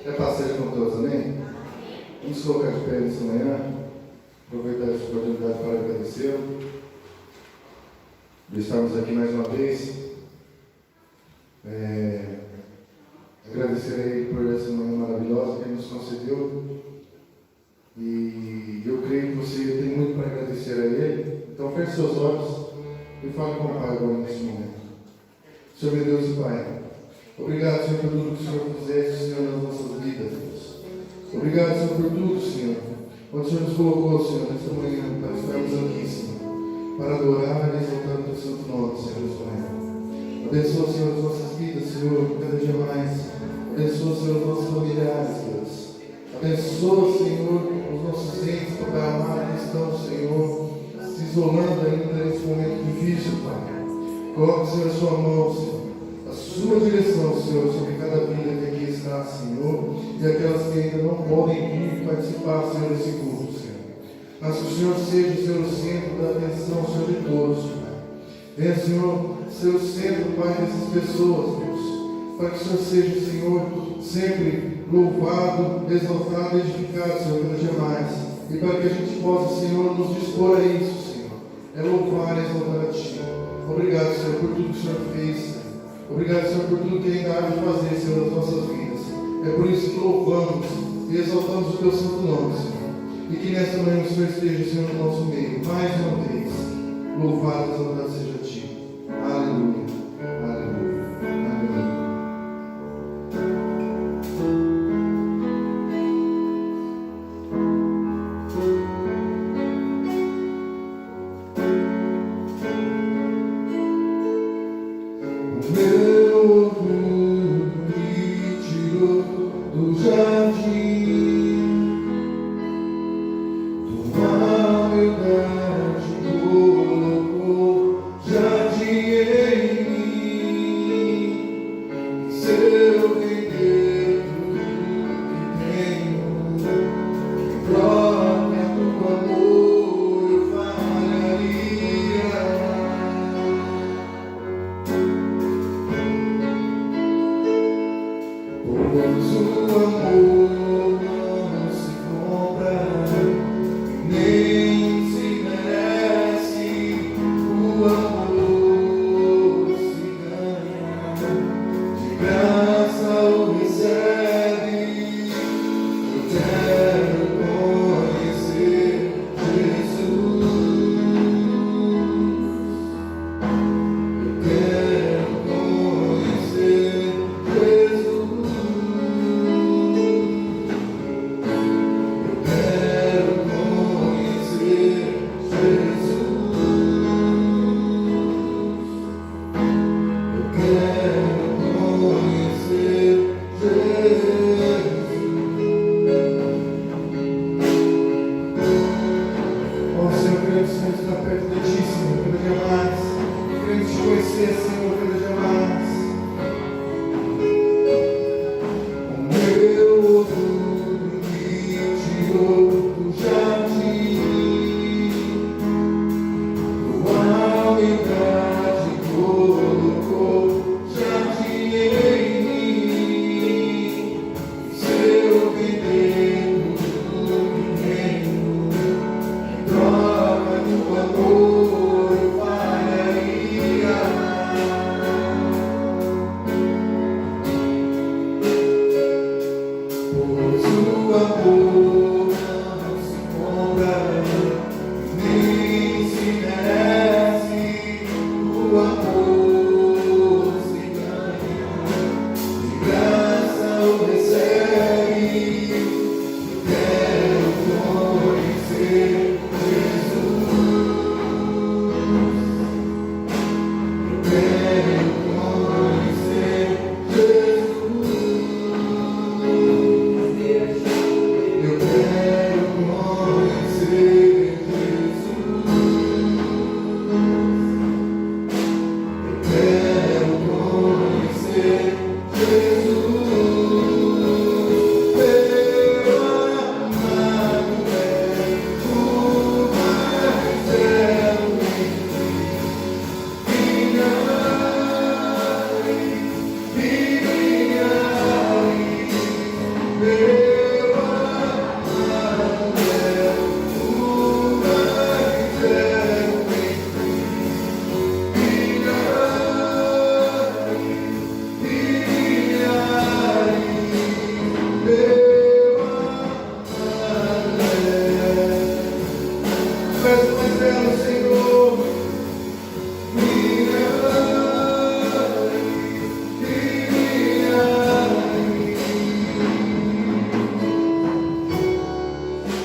É passeio com todos, amém? Vamos colocar de pé nessa manhã, aproveitar essa oportunidade para agradecer de estarmos aqui mais uma vez. Agradecer a Ele por essa manhã maravilhosa que Ele nos concedeu. E eu creio que você tem muito para agradecer a Ele. Então feche seus olhos e fale com o Pai agora nesse momento. Senhor meu Deus e Pai, obrigado, Senhor, por tudo que o Senhor fizeste, Senhor, nas nossas vidas, Deus. Obrigado, Senhor, por tudo, Senhor. Quando o Senhor nos colocou, Senhor, nesta manhã, para estarmos aqui, Senhor, para adorar e exaltar o Teu santo nome, Senhor, nesta manhã. Abençoa, Senhor, as nossas vidas, Senhor, cada dia mais. Abençoa, Senhor, os nossos familiares, Deus. Abençoa, Senhor, os nossos entes, Pai amado, que estão, Senhor, se isolando ainda nesse momento difícil, Pai. Coloque, Senhor, a sua mão, Senhor, a sua direção, Senhor, sobre cada vida que aqui está, Senhor, e aquelas que ainda não podem vir participar, Senhor, desse culto, Senhor. Mas que o Senhor seja, Senhor, o centro da atenção, Senhor, de todos, Pai. Venha, Senhor, ser o centro, Pai, dessas pessoas, Deus. Para que o Senhor seja, Senhor, sempre louvado, exaltado, edificado, Senhor, cada dia mais. E para que a gente possa, Senhor, nos dispor a isso, Senhor. É louvar e exaltar a Ti. Obrigado, Senhor, por tudo que o Senhor fez, Senhor. Obrigado, Senhor, por tudo que ainda há de fazer, Senhor, nas nossas vidas. É por isso que louvamos e exaltamos o Teu santo nome, Senhor. E que nesta manhã o Senhor esteja, Senhor, no nosso meio, mais uma vez. Louvado e exaltado seja a Ti. Aleluia. Aleluia. Aleluia.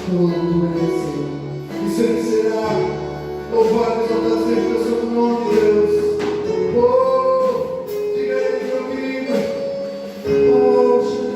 Oh, tu és assim. E sempre será louvado e exaltado sempre o seu nome, Deus. Oh, diga aí, meu querido. Oh, Shem.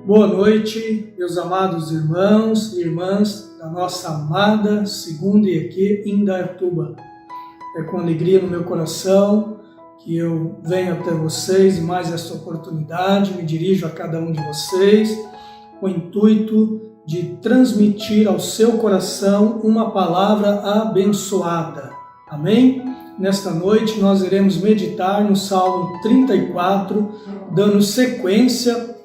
Boa noite, meus amados irmãos e irmãs da nossa amada segunda IEQ Indaiatuba. É com alegria no meu coração que eu venho até vocês em mais esta oportunidade, me dirijo a cada um de vocês com o intuito de transmitir ao seu coração uma palavra abençoada. Amém? Nesta noite nós iremos meditar no Salmo 34, dando sequência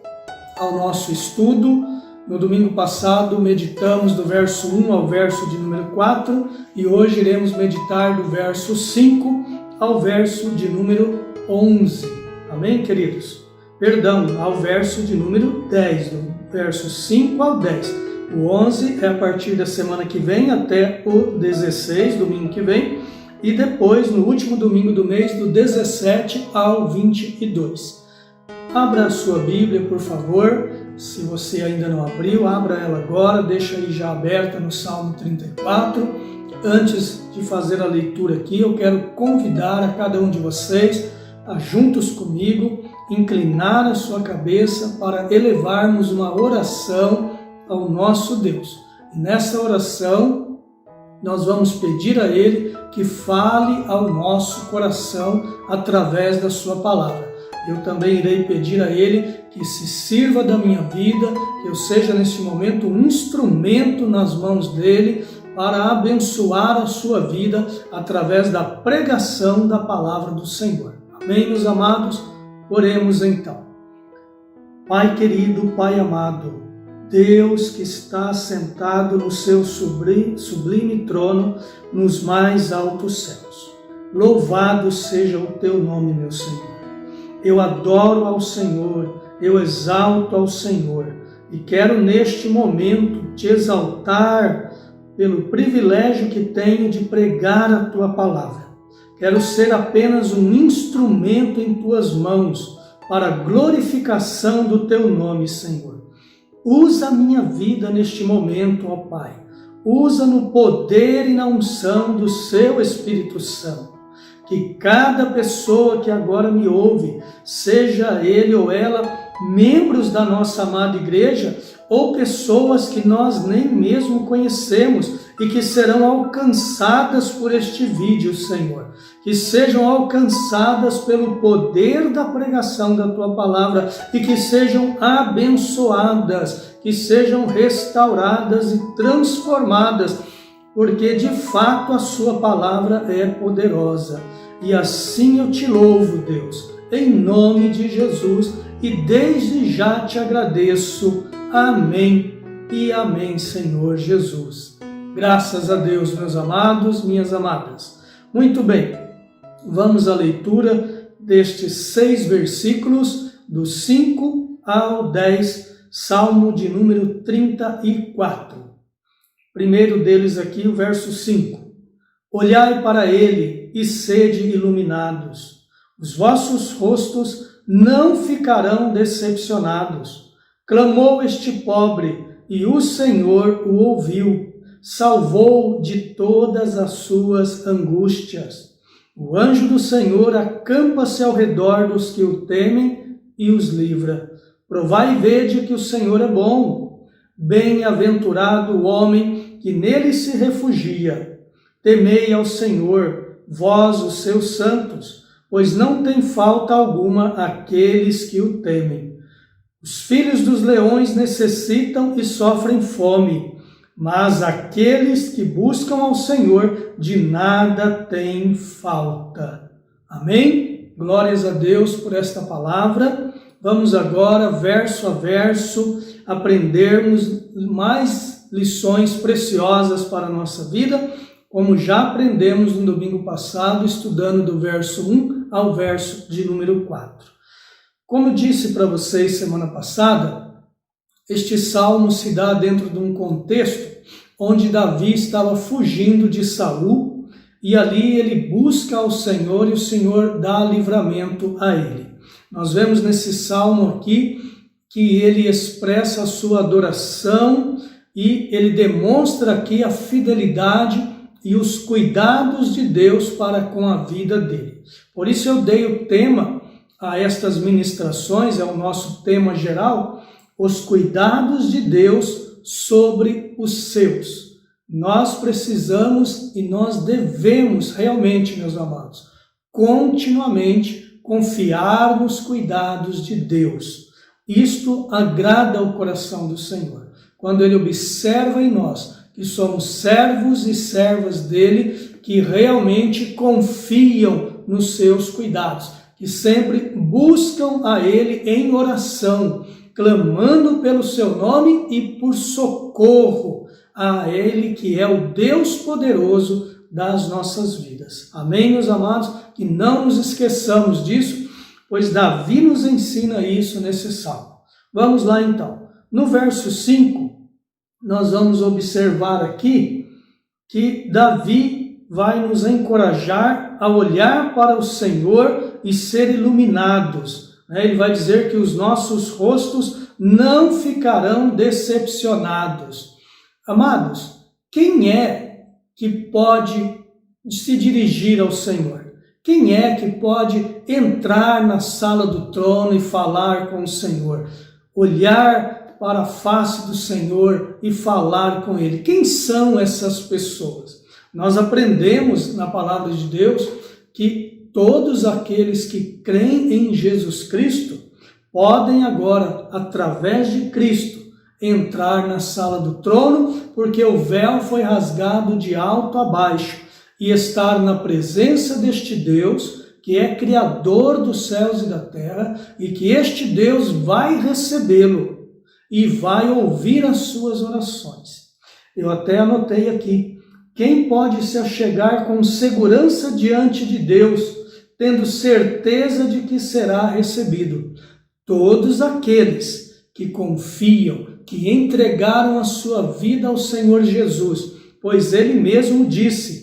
ao nosso estudo. No domingo passado meditamos do verso 1 ao verso de número 4 e hoje iremos meditar do verso 5 ao verso de número 11. Amém, queridos? Perdão, ao verso de número 10, do verso 5 ao 10. O 11 é a partir da semana que vem até o 16, domingo que vem, e depois, no último domingo do mês, do 17 ao 22. Abra a sua Bíblia, por favor. Se você ainda não abriu, abra ela agora, deixa aí já aberta no Salmo 34. Antes de fazer a leitura aqui, eu quero convidar a cada um de vocês a, juntos comigo, inclinar a sua cabeça para elevarmos uma oração ao nosso Deus. E nessa oração, nós vamos pedir a Ele que fale ao nosso coração através da sua palavra. Eu também irei pedir a Ele que se sirva da minha vida, que eu seja neste momento um instrumento nas mãos dEle para abençoar a sua vida através da pregação da palavra do Senhor. Amém, meus amados? Oremos então. Pai querido, Pai amado, Deus que está sentado no seu sublime trono nos mais altos céus. Louvado seja o teu nome, meu Senhor. Eu adoro ao Senhor, eu exalto ao Senhor e quero neste momento te exaltar pelo privilégio que tenho de pregar a tua palavra. Quero ser apenas um instrumento em tuas mãos para a glorificação do teu nome, Senhor. Usa a minha vida neste momento, ó Pai. Usa no poder e na unção do seu Espírito Santo. Que cada pessoa que agora me ouve, seja ele ou ela membros da nossa amada igreja ou pessoas que nós nem mesmo conhecemos e que serão alcançadas por este vídeo, Senhor. Que sejam alcançadas pelo poder da pregação da Tua palavra e que sejam abençoadas, que sejam restauradas e transformadas, porque de fato a Sua palavra é poderosa. E assim eu te louvo, Deus, em nome de Jesus, e desde já te agradeço. Amém e amém, Senhor Jesus. Graças a Deus, meus amados, minhas amadas. Muito bem, vamos à leitura destes 6 versículos, do 5 ao 10, Salmo de número 34. Primeiro deles aqui, o verso 5. Olhai para ele e sede iluminados. Os vossos rostos não ficarão decepcionados. Clamou este pobre, e o Senhor o ouviu. Salvou de todas as suas angústias. O anjo do Senhor acampa-se ao redor dos que o temem e os livra. Provai e vede que o Senhor é bom. Bem-aventurado o homem que nele se refugia. Temei ao Senhor, vós os seus santos, pois não tem falta alguma aqueles que o temem. Os filhos dos leões necessitam e sofrem fome, mas aqueles que buscam ao Senhor de nada têm falta. Amém? Glórias a Deus por esta palavra. Vamos agora, verso a verso, aprendermos mais lições preciosas para a nossa vida, como já aprendemos no domingo passado, estudando do verso 1 ao verso de número 4. Como eu disse para vocês semana passada, este salmo se dá dentro de um contexto onde Davi estava fugindo de Saul e ali ele busca ao Senhor e o Senhor dá livramento a ele. Nós vemos nesse salmo aqui que ele expressa a sua adoração e ele demonstra aqui a fidelidade e os cuidados de Deus para com a vida dele. Por isso eu dei o tema a estas ministrações, é o nosso tema geral, os cuidados de Deus sobre os seus. Nós precisamos e nós devemos realmente, meus amados, continuamente confiar nos cuidados de Deus. Isto agrada ao coração do Senhor. Quando Ele observa em nós que somos servos e servas dele, que realmente confiam nos seus cuidados, que sempre buscam a Ele em oração, clamando pelo seu nome e por socorro a Ele, que é o Deus poderoso das nossas vidas. Amém, meus amados? Que não nos esqueçamos disso, pois Davi nos ensina isso nesse salmo. Vamos lá então. No verso 5, nós vamos observar aqui que Davi vai nos encorajar a olhar para o Senhor e ser iluminados. Ele vai dizer que os nossos rostos não ficarão decepcionados. Amados, quem é que pode se dirigir ao Senhor? Quem é que pode entrar na sala do trono e falar com o Senhor? Olhar para a face do Senhor e falar com Ele. Quem são essas pessoas? Nós aprendemos na palavra de Deus que todos aqueles que creem em Jesus Cristo podem agora, através de Cristo, entrar na sala do trono, porque o véu foi rasgado de alto a baixo, e estar na presença deste Deus, que é Criador dos céus e da terra, e que este Deus vai recebê-lo e vai ouvir as suas orações. Eu até anotei aqui, quem pode se achegar com segurança diante de Deus, tendo certeza de que será recebido? Todos aqueles que confiam, que entregaram a sua vida ao Senhor Jesus, pois Ele mesmo disse: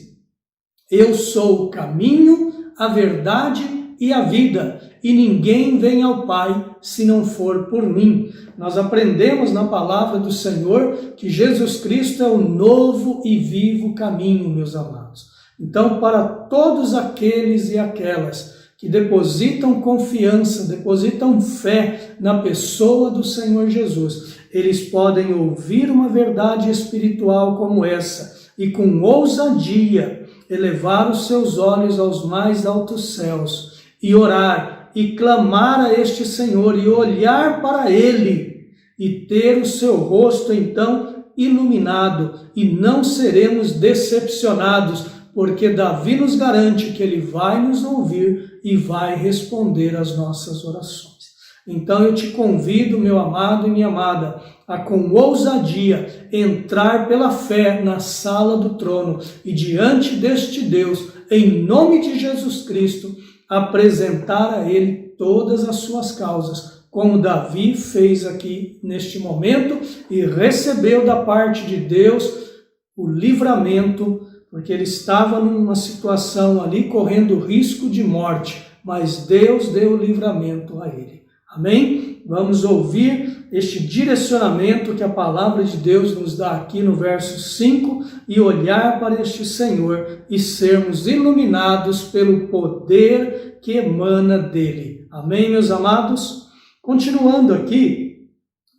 eu sou o caminho, a verdade e a vida, e ninguém vem ao Pai se não for por mim. Nós aprendemos na palavra do Senhor que Jesus Cristo é o novo e vivo caminho, meus amados. Então, para todos aqueles e aquelas que depositam confiança, depositam fé na pessoa do Senhor Jesus, eles podem ouvir uma verdade espiritual como essa e com ousadia elevar os seus olhos aos mais altos céus e orar e clamar a este Senhor e olhar para Ele e ter o seu rosto então iluminado, e não seremos decepcionados, porque Davi nos garante que Ele vai nos ouvir e vai responder às nossas orações. Então eu te convido, meu amado e minha amada, a com ousadia entrar pela fé na sala do trono e diante deste Deus, em nome de Jesus Cristo, apresentar a Ele todas as suas causas, como Davi fez aqui neste momento e recebeu da parte de Deus o livramento, porque ele estava numa situação ali correndo risco de morte, mas Deus deu o livramento a ele. Amém? Vamos ouvir este direcionamento que a palavra de Deus nos dá aqui no verso 5 e olhar para este Senhor e sermos iluminados pelo poder que emana dele. Amém, meus amados? Continuando aqui,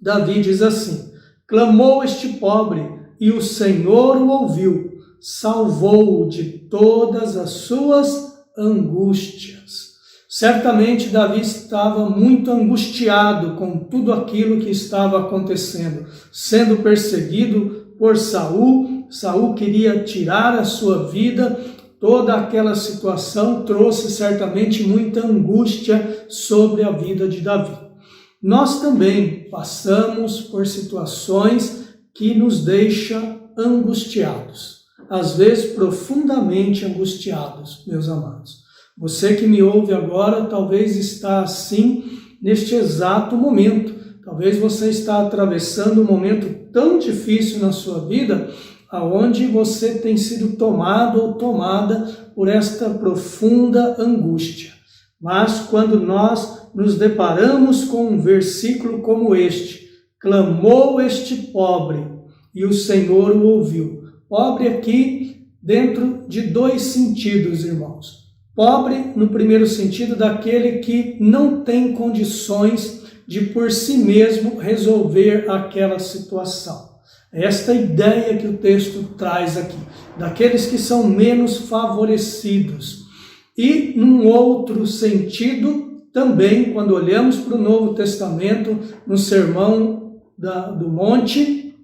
Davi diz assim: clamou este pobre e o Senhor o ouviu, salvou-o de todas as suas angústias. Certamente Davi estava muito angustiado com tudo aquilo que estava acontecendo, sendo perseguido por Saul. Saul queria tirar a sua vida. Toda aquela situação trouxe certamente muita angústia sobre a vida de Davi. Nós também passamos por situações que nos deixam angustiados, às vezes profundamente angustiados, meus amados. Você que me ouve agora talvez está assim neste exato momento. Talvez você está atravessando um momento tão difícil na sua vida, aonde você tem sido tomado ou tomada por esta profunda angústia. Mas quando nós nos deparamos com um versículo como este: clamou este pobre e o Senhor o ouviu. Pobre aqui dentro de dois sentidos, irmãos. Pobre no primeiro sentido, daquele que não tem condições de por si mesmo resolver aquela situação. Esta ideia que o texto traz aqui, daqueles que são menos favorecidos. E num outro sentido, também, quando olhamos para o Novo Testamento, no Sermão do Monte,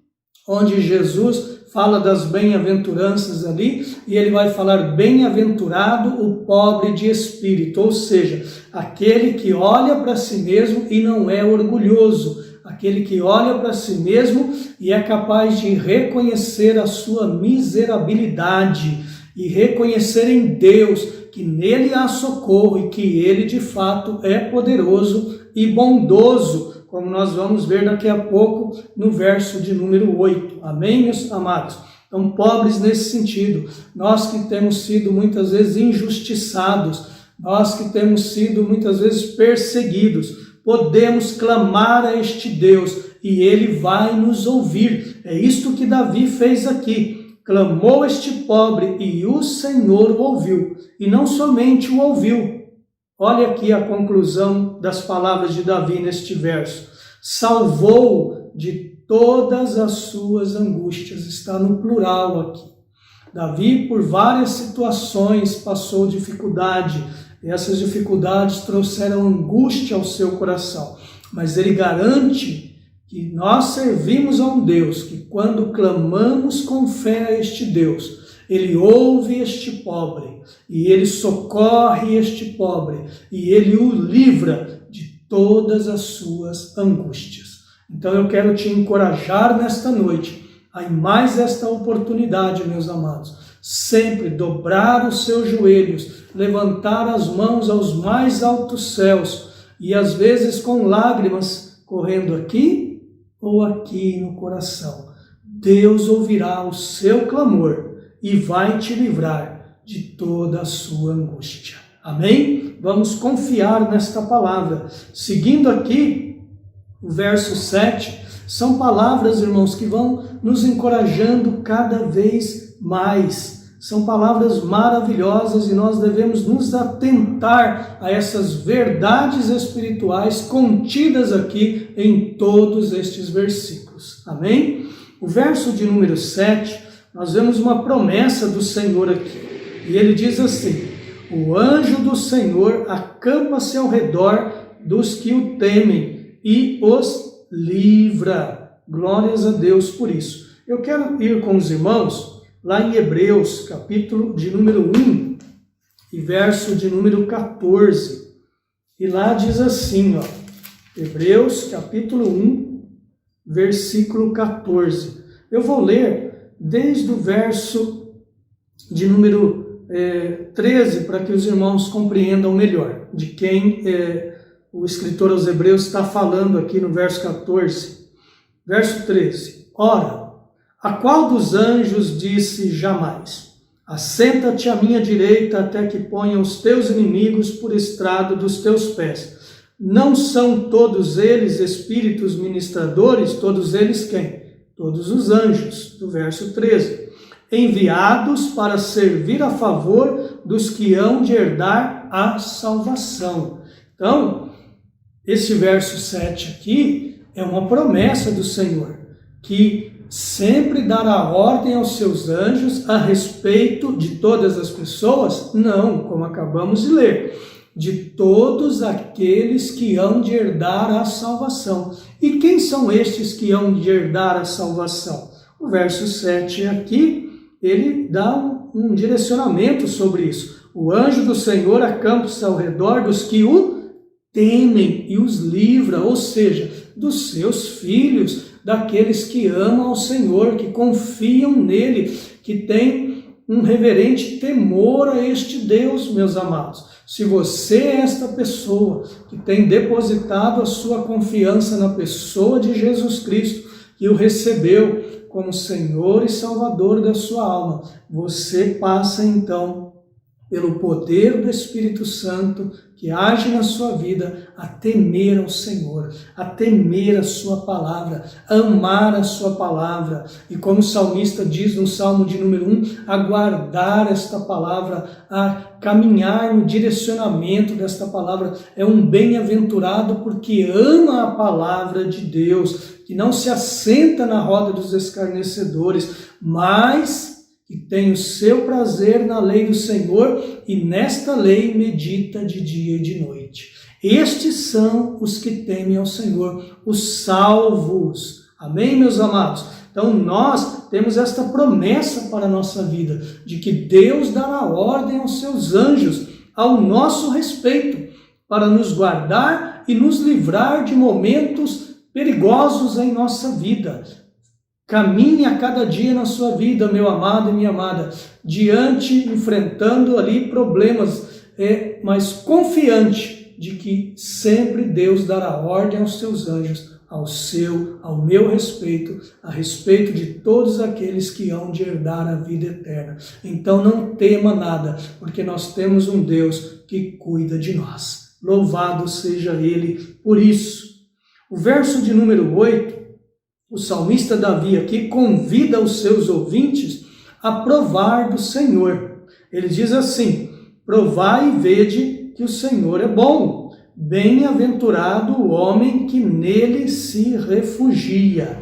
onde Jesus fala das bem-aventuranças ali, e ele vai falar: bem-aventurado o pobre de espírito, ou seja, aquele que olha para si mesmo e não é orgulhoso, aquele que olha para si mesmo e é capaz de reconhecer a sua miserabilidade e reconhecer em Deus que nele há socorro e que ele de fato é poderoso e bondoso, como nós vamos ver daqui a pouco no verso de número 8. Amém, meus amados? Então, pobres nesse sentido, nós que temos sido muitas vezes injustiçados, nós que temos sido muitas vezes perseguidos, podemos clamar a este Deus e Ele vai nos ouvir. É isto que Davi fez aqui. clamou este pobre e o Senhor o ouviu. E não somente o ouviu. Olha aqui a conclusão das palavras de Davi neste verso. Salvou de todas as suas angústias. Está no plural aqui. Davi, por várias situações, passou dificuldade. E essas dificuldades trouxeram angústia ao seu coração. Mas ele garante que nós servimos a um Deus que, quando clamamos com fé a este Deus, Ele ouve este pobre, e Ele socorre este pobre, e Ele o livra de todas as suas angústias. Então eu quero te encorajar nesta noite, a em mais esta oportunidade, meus amados, sempre dobrar os seus joelhos, levantar as mãos aos mais altos céus, e às vezes com lágrimas correndo aqui ou aqui no coração. Deus ouvirá o seu clamor e vai te livrar de toda a sua angústia. Amém? Vamos confiar nesta palavra. Seguindo aqui, o verso 7, são palavras, irmãos, que vão nos encorajando cada vez mais. São palavras maravilhosas e nós devemos nos atentar a essas verdades espirituais contidas aqui em todos estes versículos. Amém? O verso de número 7, nós vemos uma promessa do Senhor aqui. E ele diz assim: o anjo do Senhor acampa-se ao redor dos que o temem e os livra. Glórias a Deus por isso. Eu quero ir com os irmãos lá em Hebreus, capítulo de número 1 e verso de número 14. E lá diz assim, Hebreus, capítulo 1, versículo 14. Eu vou ler desde o verso de número 13, para que os irmãos compreendam melhor de quem o escritor aos Hebreus está falando aqui no verso 14. Verso 13. Ora, a qual dos anjos disse jamais: assenta-te à minha direita até que ponha os teus inimigos por estrado dos teus pés? Não são todos eles espíritos ministradores? Todos eles quem? Todos os anjos, do verso 13. Enviados para servir a favor dos que hão de herdar a salvação. Então, esse verso 7 aqui é uma promessa do Senhor, que sempre dará ordem aos seus anjos a respeito de todas as pessoas? Não, como acabamos de ler, de todos aqueles que hão de herdar a salvação. E quem são estes que hão de herdar a salvação? O verso 7 aqui, ele dá um direcionamento sobre isso. O anjo do Senhor acampa-se ao redor dos que o temem e os livra, ou seja, dos seus filhos, daqueles que amam ao Senhor, que confiam nele, que têm um reverente temor a este Deus, meus amados. Se você é esta pessoa que tem depositado a sua confiança na pessoa de Jesus Cristo, que o recebeu como Senhor e Salvador da sua alma, você passa então, pelo poder do Espírito Santo que age na sua vida, a temer ao Senhor, a temer a sua palavra, a amar a sua palavra. E como o salmista diz no Salmo de número 1, a guardar esta palavra, a caminhar no direcionamento desta palavra. É um bem-aventurado porque ama a palavra de Deus, que não se assenta na roda dos escarnecedores, mas que tem o seu prazer na lei do Senhor e nesta lei medita de dia e de noite. Estes são os que temem ao Senhor, os salvos. Amém, meus amados? Então nós temos esta promessa para a nossa vida, de que Deus dará ordem aos seus anjos ao nosso respeito, para nos guardar e nos livrar de momentos perigosos em nossa vida. Caminhe a cada dia na sua vida, meu amado e minha amada, enfrentando ali problemas, mas confiante de que sempre Deus dará ordem aos seus anjos, ao meu respeito, a respeito de todos aqueles que hão de herdar a vida eterna. Então não tema nada, porque nós temos um Deus que cuida de nós. Louvado seja Ele por isso. O verso de número 8, o salmista Davi aqui convida os seus ouvintes a provar do Senhor. Ele diz assim: provai e vede que o Senhor é bom. Bem-aventurado o homem que nele se refugia.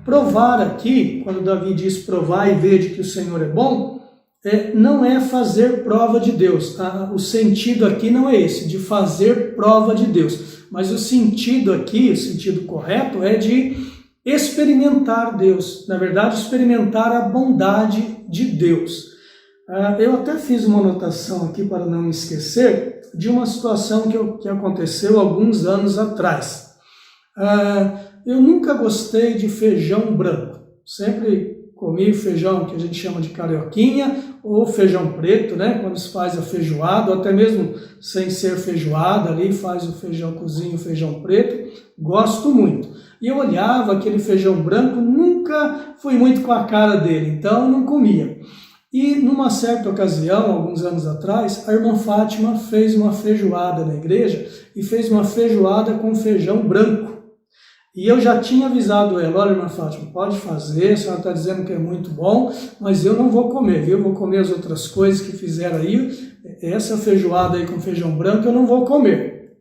Provar aqui, quando Davi diz provar e vede que o Senhor é bom, não é fazer prova de Deus. O sentido aqui não é esse, de fazer prova de Deus. Mas o sentido aqui, o sentido correto, é de experimentar Deus. Na verdade, experimentar a bondade de Deus. Eu até fiz uma anotação aqui para não me esquecer de uma situação que aconteceu alguns anos atrás. Eu nunca gostei de feijão branco. Sempre comi feijão que a gente chama de carioquinha ou feijão preto, né? Quando se faz a feijoada, ou até mesmo sem ser feijoada ali, faz o feijão cozinho, o feijão preto. Gosto muito. E eu olhava aquele feijão branco, nunca fui muito com a cara dele, então não comia. E numa certa ocasião, alguns anos atrás, a irmã Fátima fez uma feijoada na igreja e fez uma feijoada com feijão branco. E eu já tinha avisado ela: olha, irmã Fátima, pode fazer, a senhora está dizendo que é muito bom, mas eu não vou comer, viu? Eu vou comer as outras coisas que fizeram aí, essa feijoada aí com feijão branco eu não vou comer.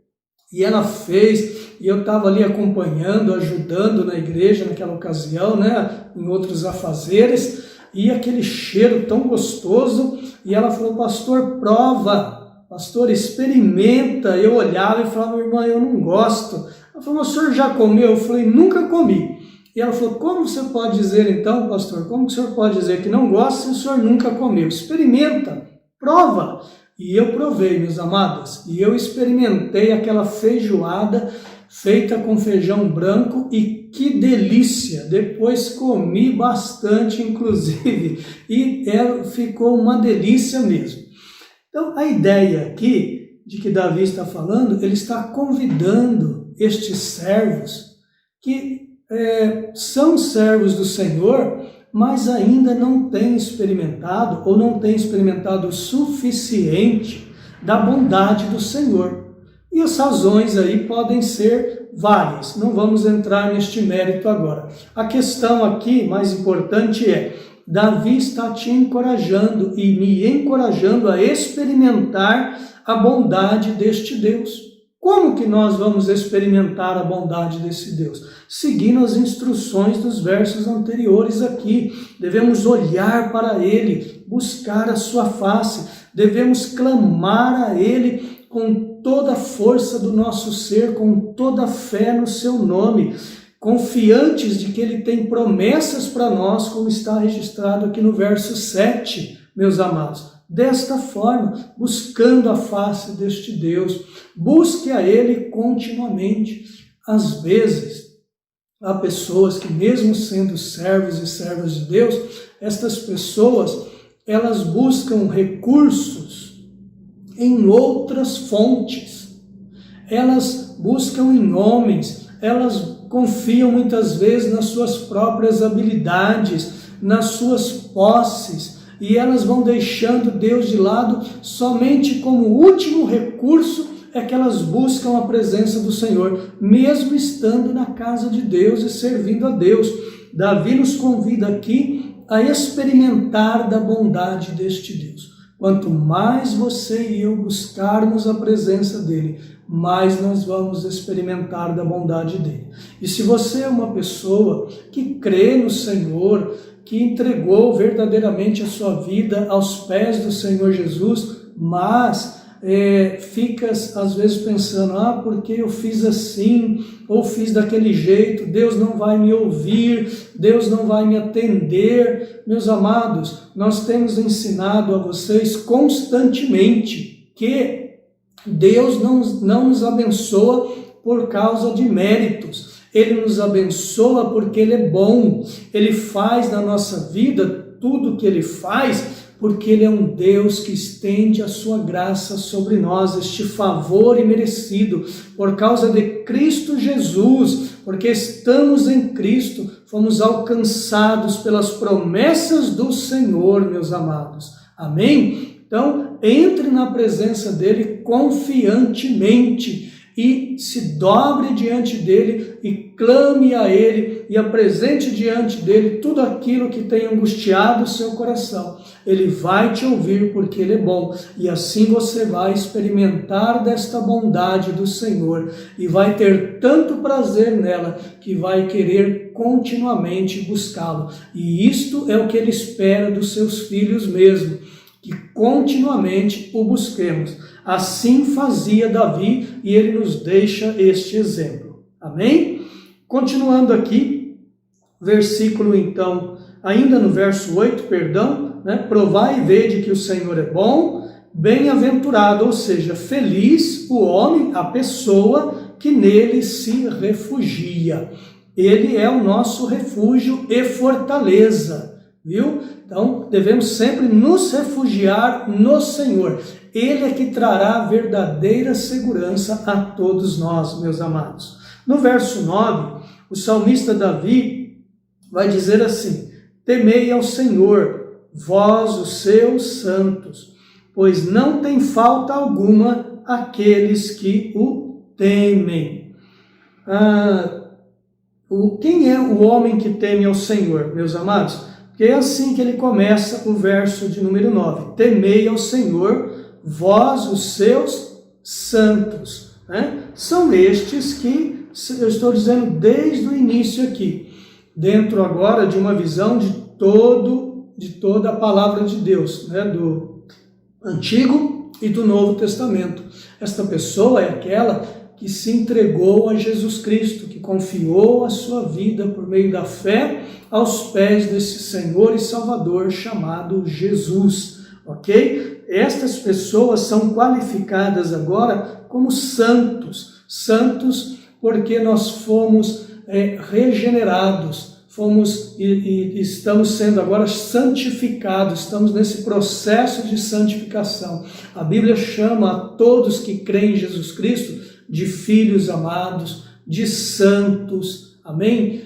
E ela fez, e eu estava ali acompanhando, ajudando na igreja naquela ocasião, né, em outros afazeres, e aquele cheiro tão gostoso, e ela falou: pastor, prova, pastor, experimenta. Eu olhava e falava: irmã, eu não gosto. Ela falou: o senhor já comeu? Eu falei: nunca comi. E ela falou: como você pode dizer então, pastor, como o senhor pode dizer que não gosta se o senhor nunca comeu? Experimenta, prova. E eu provei, meus amados, e eu experimentei aquela feijoada feita com feijão branco, e que delícia! Depois comi bastante, inclusive, e ficou uma delícia mesmo. Então, a ideia aqui de que Davi está falando, ele está convidando estes servos que são servos do Senhor, mas ainda não têm experimentado ou não têm experimentado o suficiente da bondade do Senhor. E as razões aí podem ser várias, não vamos entrar neste mérito agora. A questão aqui mais importante é: Davi está te encorajando e me encorajando a experimentar a bondade deste Deus. Como que nós vamos experimentar a bondade desse Deus? Seguindo as instruções dos versos anteriores aqui. Devemos olhar para Ele, buscar a sua face, devemos clamar a Ele com toda a força do nosso ser, com toda a fé no seu nome, confiantes de que Ele tem promessas para nós, como está registrado aqui no verso 7, meus amados. Desta forma, buscando a face deste Deus, busque a Ele continuamente. Às vezes, há pessoas que, mesmo sendo servos e servas de Deus, estas pessoas, elas buscam recursos em outras fontes. Elas buscam em homens, elas confiam muitas vezes nas suas próprias habilidades, nas suas posses, e elas vão deixando Deus de lado. Somente como último recurso é que elas buscam a presença do Senhor, mesmo estando na casa de Deus e servindo a Deus. Davi nos convida aqui a experimentar da bondade deste Deus. Quanto mais você e eu buscarmos a presença dEle, mais nós vamos experimentar da bondade dEle. E se você é uma pessoa que crê no Senhor, que entregou verdadeiramente a sua vida aos pés do Senhor Jesus, mas fica às vezes pensando: porque eu fiz assim, ou fiz daquele jeito, Deus não vai me ouvir, Deus não vai me atender. Meus amados, nós temos ensinado a vocês constantemente que Deus não nos abençoa por causa de méritos. Ele nos abençoa porque Ele é bom. Ele faz na nossa vida tudo o que Ele faz porque Ele é um Deus que estende a sua graça sobre nós, este favor imerecido, por causa de Cristo Jesus, porque estamos em Cristo, fomos alcançados pelas promessas do Senhor, meus amados. Amém? Então, entre na presença dEle confiantemente e se dobre diante dele e clame a ele e apresente diante dele tudo aquilo que tem angustiado o seu coração. Ele vai te ouvir porque ele é bom, e assim você vai experimentar desta bondade do Senhor e vai ter tanto prazer nela que vai querer continuamente buscá-lo. E isto é o que ele espera dos seus filhos mesmo, que continuamente o busquemos. Assim fazia Davi e ele nos deixa este exemplo. Amém? Continuando aqui, versículo então, ainda no verso 8, provai e vede que o Senhor é bom, bem-aventurado, ou seja, feliz o homem, a pessoa que nele se refugia. Ele é o nosso refúgio e fortaleza, viu? Então, devemos sempre nos refugiar no Senhor. Ele é que trará verdadeira segurança a todos nós, meus amados. No verso 9, o salmista Davi vai dizer assim: temei ao Senhor, vós os seus santos, pois não tem falta alguma aqueles que o temem. Quem é o homem que teme ao Senhor, meus amados? Porque é assim que ele começa o verso de número 9. Temei ao Senhor, vós os seus santos. São estes que eu estou dizendo desde o início aqui, dentro agora de uma visão de toda a palavra de Deus, do Antigo e do Novo Testamento. Esta pessoa é aquela que se entregou a Jesus Cristo, que confiou a sua vida por meio da fé aos pés desse Senhor e Salvador chamado Jesus, ok? Estas pessoas são qualificadas agora como santos, santos porque nós fomos regenerados, e estamos sendo agora santificados, estamos nesse processo de santificação. A Bíblia chama a todos que creem em Jesus Cristo de filhos amados, de santos, amém?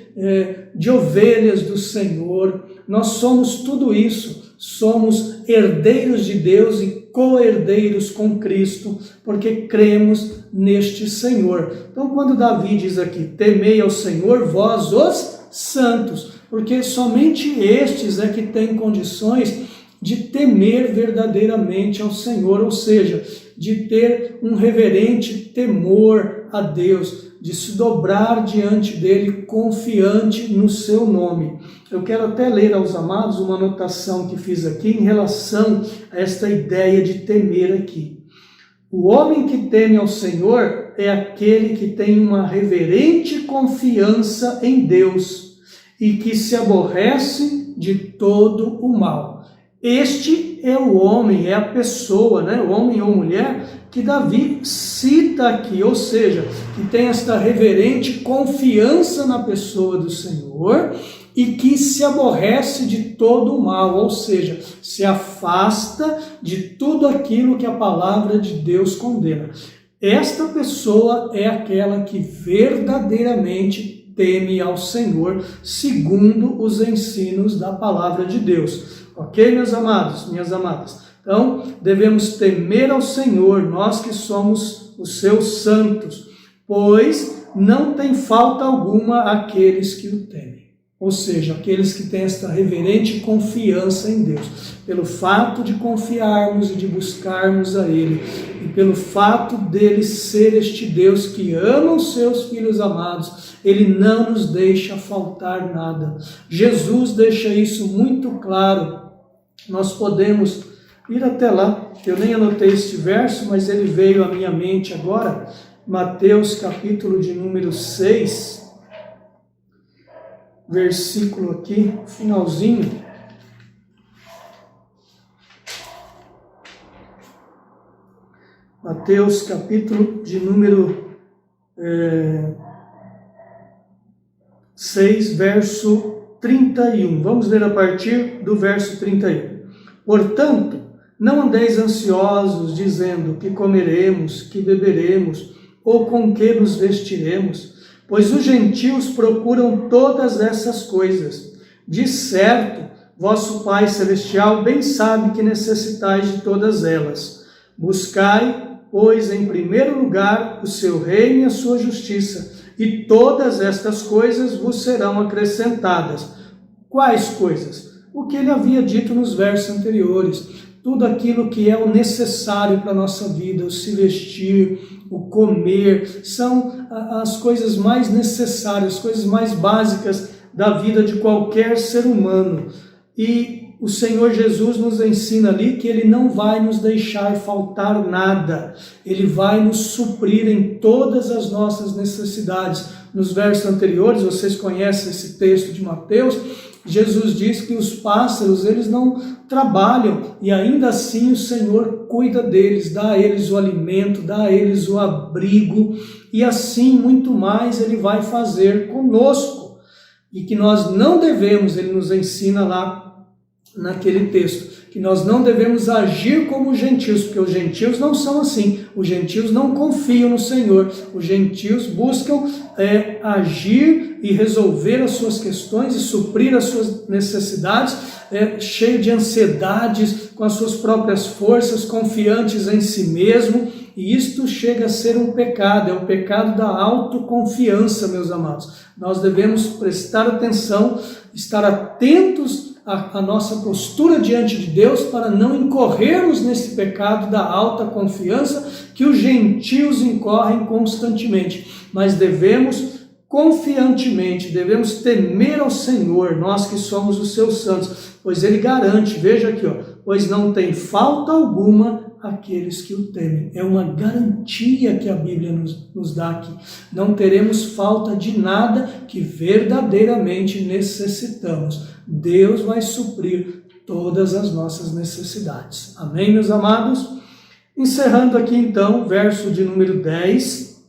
De ovelhas do Senhor. Nós somos tudo isso, somos herdeiros de Deus e co-herdeiros com Cristo, porque cremos neste Senhor. Então, quando Davi diz aqui, temei ao Senhor, vós os santos, porque somente estes é que têm condições de temer verdadeiramente ao Senhor, ou seja, de ter um reverente temor a Deus, de se dobrar diante dele confiante no seu nome. Eu quero até ler aos amados uma anotação que fiz aqui em relação a esta ideia de temer aqui. O homem que teme ao Senhor é aquele que tem uma reverente confiança em Deus e que se aborrece de todo o mal. Este é o homem, é a pessoa, o homem ou mulher que Davi cita aqui, ou seja, que tem esta reverente confiança na pessoa do Senhor e que se aborrece de todo o mal, ou seja, se afasta de tudo aquilo que a palavra de Deus condena. Esta pessoa é aquela que verdadeiramente teme ao Senhor, segundo os ensinos da palavra de Deus. Ok, meus amados, minhas amadas? Então, devemos temer ao Senhor, nós que somos os seus santos, pois não tem falta alguma àqueles que o temem. Ou seja, aqueles que têm esta reverente confiança em Deus. Pelo fato de confiarmos e de buscarmos a Ele, e pelo fato dele ser este Deus que ama os seus filhos amados, Ele não nos deixa faltar nada. Jesus deixa isso muito claro. Nós podemos ir até lá. Eu nem anotei este verso, mas ele veio à minha mente agora. Mateus capítulo de número 6, versículo aqui, finalzinho. Mateus capítulo de número 6, verso 31. Vamos ler a partir do verso 31. Portanto, não andeis ansiosos, dizendo que comeremos, que beberemos, ou com que nos vestiremos, pois os gentios procuram todas essas coisas. De certo, vosso Pai Celestial bem sabe que necessitais de todas elas. Buscai, pois em primeiro lugar o seu reino e a sua justiça, e todas estas coisas vos serão acrescentadas. Quais coisas? O que ele havia dito nos versos anteriores. Tudo aquilo que é o necessário para a nossa vida, o se vestir, o comer, são as coisas mais necessárias, as coisas mais básicas da vida de qualquer ser humano. E o Senhor Jesus nos ensina ali que Ele não vai nos deixar faltar nada. Ele vai nos suprir em todas as nossas necessidades. Nos versos anteriores, vocês conhecem esse texto de Mateus, Jesus diz que os pássaros, eles não trabalham e ainda assim o Senhor cuida deles, dá a eles o alimento, dá a eles o abrigo e assim muito mais Ele vai fazer conosco. E que nós não devemos, Ele nos ensina lá naquele texto, que nós não devemos agir como os gentios, porque os gentios não são assim, os gentios não confiam no Senhor, os gentios buscam agir e resolver as suas questões e suprir as suas necessidades, cheio de ansiedades, com as suas próprias forças, confiantes em si mesmo, e isto chega a ser um pecado, é o pecado da autoconfiança, meus amados. Nós devemos prestar atenção, estar atentos a nossa postura diante de Deus para não incorrermos nesse pecado da alta confiança que os gentios incorrem constantemente, mas devemos confiantemente, devemos temer ao Senhor, nós que somos os seus santos, pois Ele garante, veja aqui, pois não tem falta alguma aqueles que o temem. É uma garantia que a Bíblia nos dá aqui. Não teremos falta de nada que verdadeiramente necessitamos. Deus vai suprir todas as nossas necessidades. Amém, meus amados? Encerrando aqui então, verso de número 10,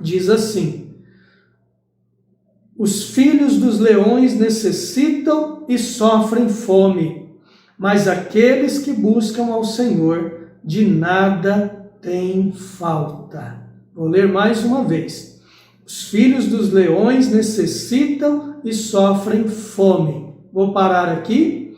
diz assim: os filhos dos leões necessitam e sofrem fome, mas aqueles que buscam ao Senhor de nada têm falta. Vou ler mais uma vez. Os filhos dos leões necessitam e sofrem fome. Vou parar aqui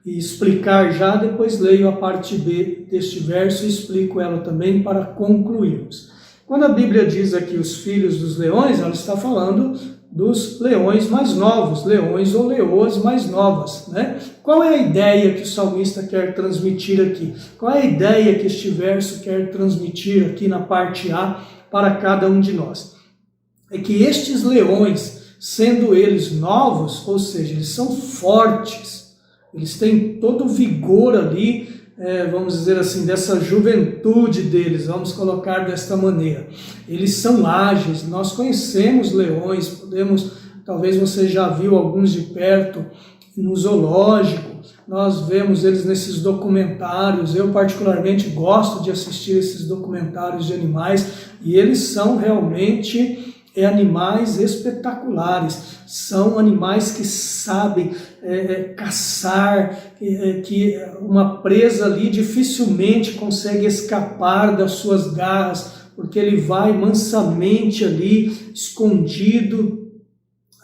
e explicar já, depois leio a parte B deste verso e explico ela também para concluirmos. Quando a Bíblia diz aqui os filhos dos leões, ela está falando dos leões mais novos, leões ou leoas mais novas, né? Qual é a ideia que o salmista quer transmitir aqui? Qual é a ideia que este verso quer transmitir aqui na parte A para cada um de nós? É que estes leões, sendo eles novos, ou seja, eles são fortes, eles têm todo o vigor ali, vamos dizer assim, dessa juventude deles, vamos colocar desta maneira. Eles são ágeis, nós conhecemos leões, talvez você já viu alguns de perto no zoológico, nós vemos eles nesses documentários, eu particularmente gosto de assistir esses documentários de animais, e eles são realmente animais espetaculares, são animais que sabem caçar, que uma presa ali dificilmente consegue escapar das suas garras, porque ele vai mansamente ali, escondido,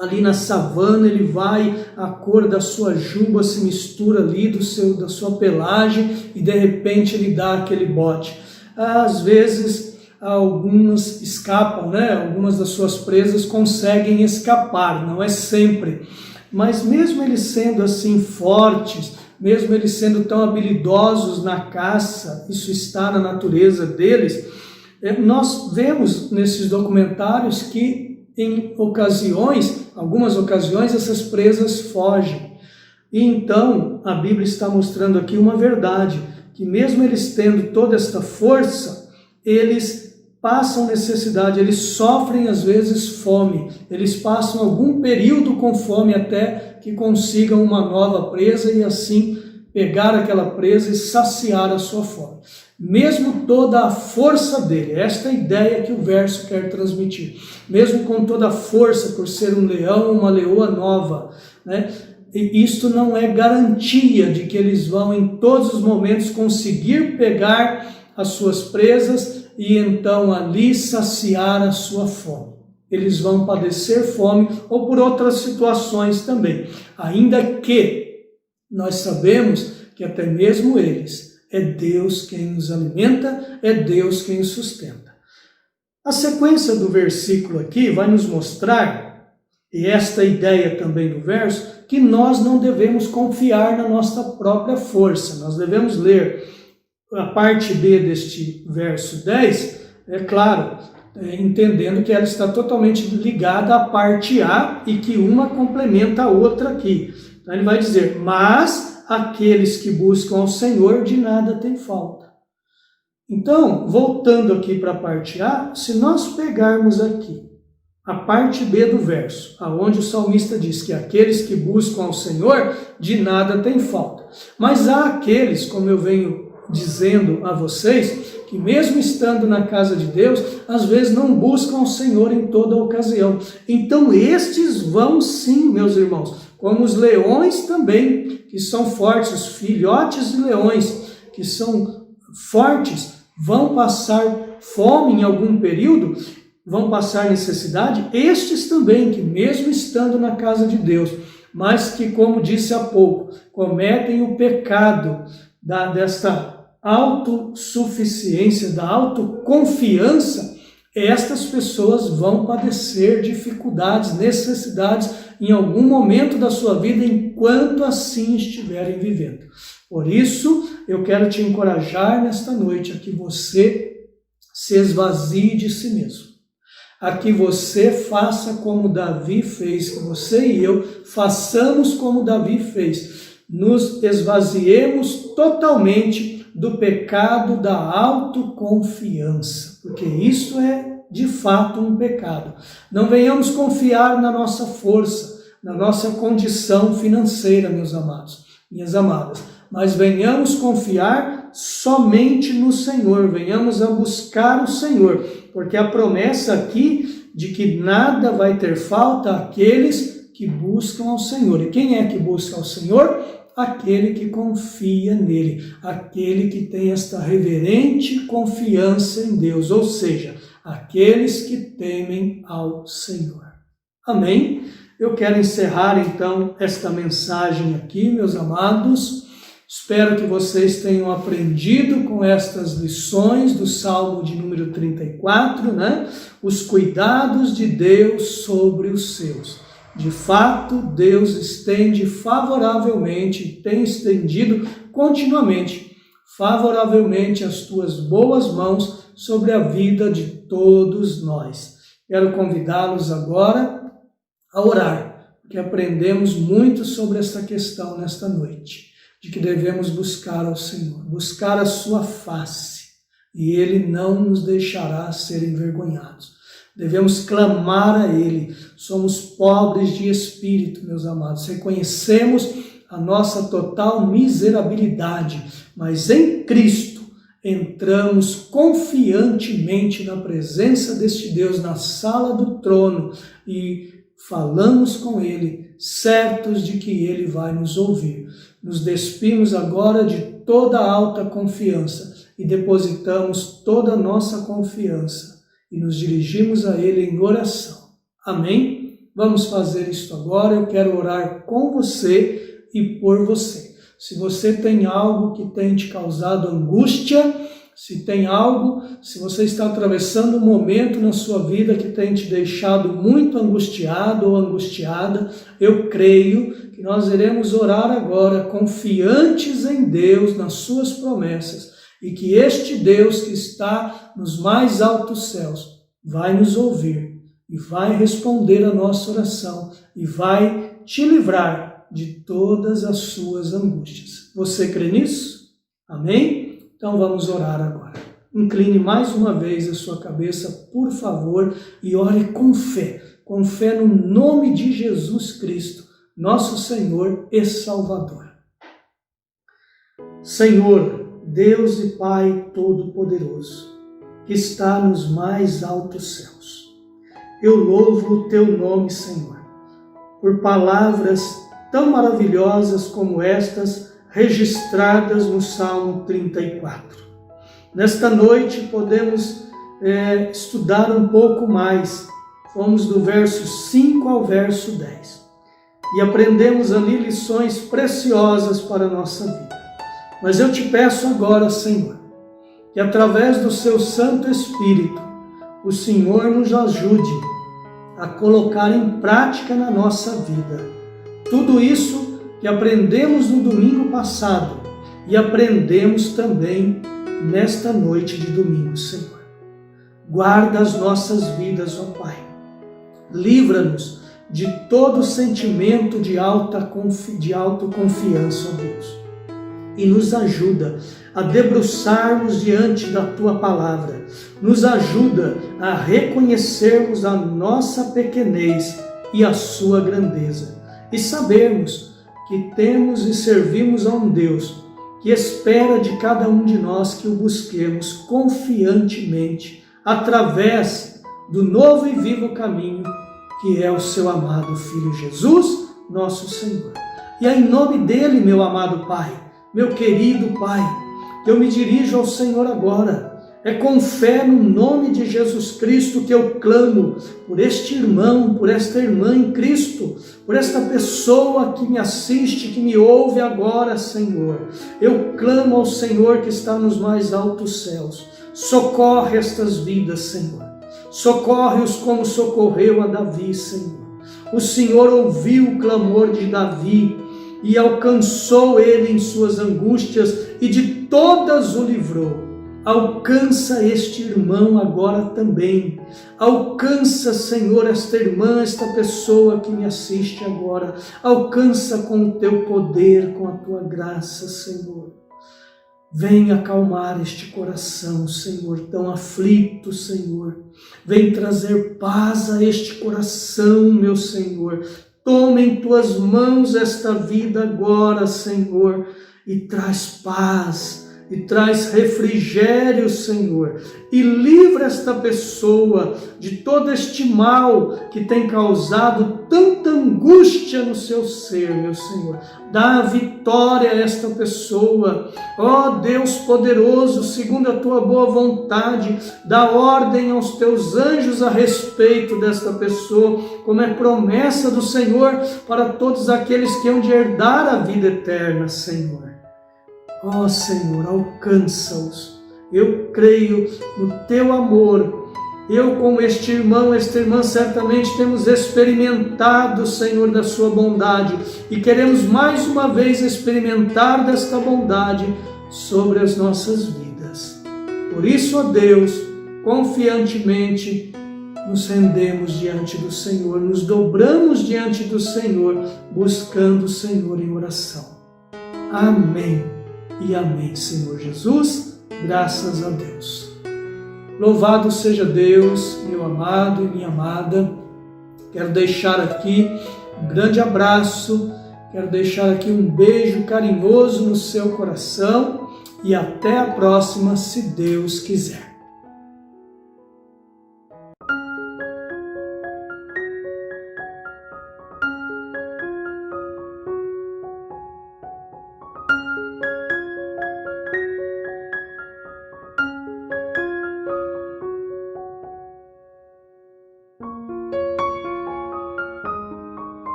ali na savana, ele vai, a cor da sua juba se mistura ali da sua pelagem e de repente ele dá aquele bote. Às vezes algumas escapam, né? Algumas das suas presas conseguem escapar, não é sempre. Mas mesmo eles sendo assim fortes, mesmo eles sendo tão habilidosos na caça, isso está na natureza deles, nós vemos nesses documentários que em algumas ocasiões, essas presas fogem. E então a Bíblia está mostrando aqui uma verdade, que mesmo eles tendo toda esta força, eles passam necessidade, eles sofrem às vezes fome, eles passam algum período com fome até que consigam uma nova presa e assim pegar aquela presa e saciar a sua fome. Mesmo toda a força dele, esta é a ideia que o verso quer transmitir, mesmo com toda a força por ser um leão, uma leoa nova, né? E isto não é garantia de que eles vão em todos os momentos conseguir pegar as suas presas e então ali saciar a sua fome. Eles vão padecer fome ou por outras situações também. Ainda que nós sabemos que até mesmo eles é Deus quem nos alimenta, é Deus quem nos sustenta. A sequência do versículo aqui vai nos mostrar, e esta ideia também do verso, que nós não devemos confiar na nossa própria força. Nós devemos ler a parte B deste verso 10, é claro, entendendo que ela está totalmente ligada à parte A e que uma complementa a outra aqui. Então ele vai dizer, mas aqueles que buscam ao Senhor de nada têm falta. Então, voltando aqui para a parte A, se nós pegarmos aqui a parte B do verso, aonde o salmista diz que aqueles que buscam ao Senhor de nada têm falta. Mas há aqueles, como eu venho dizendo a vocês, que mesmo estando na casa de Deus, às vezes não buscam ao Senhor em toda ocasião. Então estes vão sim, meus irmãos, como os leões também, que são fortes, os filhotes de leões, que são fortes, vão passar fome em algum período, vão passar necessidade, estes também, que mesmo estando na casa de Deus, mas que, como disse há pouco, cometem o pecado desta autossuficiência, da autoconfiança, estas pessoas vão padecer dificuldades, necessidades em algum momento da sua vida, enquanto assim estiverem vivendo. Por isso, eu quero te encorajar nesta noite a que você se esvazie de si mesmo, a que você faça como Davi fez, que você e eu façamos como Davi fez, nos esvaziemos totalmente do pecado da autoconfiança, porque isso é de fato um pecado. Não venhamos confiar na nossa força, na nossa condição financeira, meus amados, minhas amadas, mas venhamos confiar somente no Senhor, venhamos a buscar o Senhor, porque a promessa aqui de que nada vai ter falta àqueles que buscam ao Senhor. E quem é que busca ao Senhor? Aquele que confia nele, aquele que tem esta reverente confiança em Deus, ou seja, aqueles que temem ao Senhor. Amém? Eu quero encerrar então esta mensagem aqui, meus amados. Espero que vocês tenham aprendido com estas lições do Salmo de número 34, né? Os cuidados de Deus sobre os seus. De fato, Deus estende favoravelmente, tem estendido continuamente, favoravelmente as tuas boas mãos sobre a vida de todos nós. Quero convidá-los agora a orar, porque aprendemos muito sobre esta questão nesta noite, de que devemos buscar ao Senhor, buscar a sua face, e Ele não nos deixará ser envergonhados. Devemos clamar a Ele. Somos pobres de espírito, meus amados. Reconhecemos a nossa total miserabilidade, mas em Cristo entramos confiantemente na presença deste Deus, na sala do trono, e falamos com Ele, certos de que Ele vai nos ouvir. Nos despimos agora de toda alta confiança e depositamos toda a nossa confiança e nos dirigimos a Ele em oração. Amém? Vamos fazer isto agora. Eu quero orar com você e por você. Se você tem algo que tem te causado angústia, se você está atravessando um momento na sua vida que tem te deixado muito angustiado ou angustiada, eu creio que nós iremos orar agora confiantes em Deus, nas suas promessas, e que este Deus que está nos mais altos céus vai nos ouvir e vai responder a nossa oração e vai te livrar de todas as suas angústias. Você crê nisso? Amém? Então vamos orar agora. Incline mais uma vez a sua cabeça, por favor, e ore com fé no nome de Jesus Cristo, nosso Senhor e Salvador. Senhor, Deus e Pai Todo-Poderoso, que está nos mais altos céus, eu louvo o Teu nome, Senhor, por palavras tão maravilhosas como estas registradas no Salmo 34. Nesta noite podemos estudar um pouco mais. Fomos do verso 5 ao verso 10 e aprendemos ali lições preciosas para a nossa vida. Mas eu te peço agora, Senhor, que através do seu Santo Espírito, o Senhor nos ajude a colocar em prática na nossa vida tudo isso que aprendemos no domingo passado e aprendemos também nesta noite de domingo, Senhor. Guarda as nossas vidas, ó Pai. Livra-nos de todo sentimento de autoconfiança, ó Deus. E nos ajuda a debruçarmos diante da Tua Palavra. Nos ajuda a reconhecermos a nossa pequenez e a Sua grandeza. E sabermos que temos e servimos a um Deus que espera de cada um de nós que o busquemos confiantemente através do novo e vivo caminho que é o seu amado Filho Jesus, nosso Senhor. E é em nome dele, meu amado Pai, meu querido Pai, que eu me dirijo ao Senhor agora. É com fé no nome de Jesus Cristo que eu clamo por este irmão, por esta irmã em Cristo, por esta pessoa que me assiste, que me ouve agora, Senhor. Eu clamo ao Senhor que está nos mais altos céus. Socorre estas vidas, Senhor. Socorre-os como socorreu a Davi, Senhor. O Senhor ouviu o clamor de Davi e alcançou ele em suas angústias e de todas o livrou. Alcança este irmão agora também. Alcança, Senhor, esta irmã, esta pessoa que me assiste agora. Alcança com o teu poder, com a tua graça, Senhor. Vem acalmar este coração, Senhor, tão aflito, Senhor. Vem trazer paz a este coração, meu Senhor. Toma em tuas mãos esta vida agora, Senhor, e traz paz. E traz refrigério, Senhor, e livra esta pessoa de todo este mal que tem causado tanta angústia no seu ser, meu Senhor. Dá vitória a esta pessoa, ó Deus poderoso, segundo a tua boa vontade, dá ordem aos teus anjos a respeito desta pessoa, como é promessa do Senhor para todos aqueles que hão de herdar a vida eterna, Senhor. Ó Senhor, alcança-os. Eu creio no teu amor. Eu, como este irmão, esta irmã, certamente temos experimentado, Senhor, da sua bondade e queremos mais uma vez experimentar desta bondade sobre as nossas vidas. Por isso, ó Deus, confiantemente nos rendemos diante do Senhor, nos dobramos diante do Senhor, buscando o Senhor em oração. Amém. E amém, Senhor Jesus, graças a Deus. Louvado seja Deus, meu amado e minha amada. Quero deixar aqui um grande abraço, quero deixar aqui um beijo carinhoso no seu coração e até a próxima, se Deus quiser.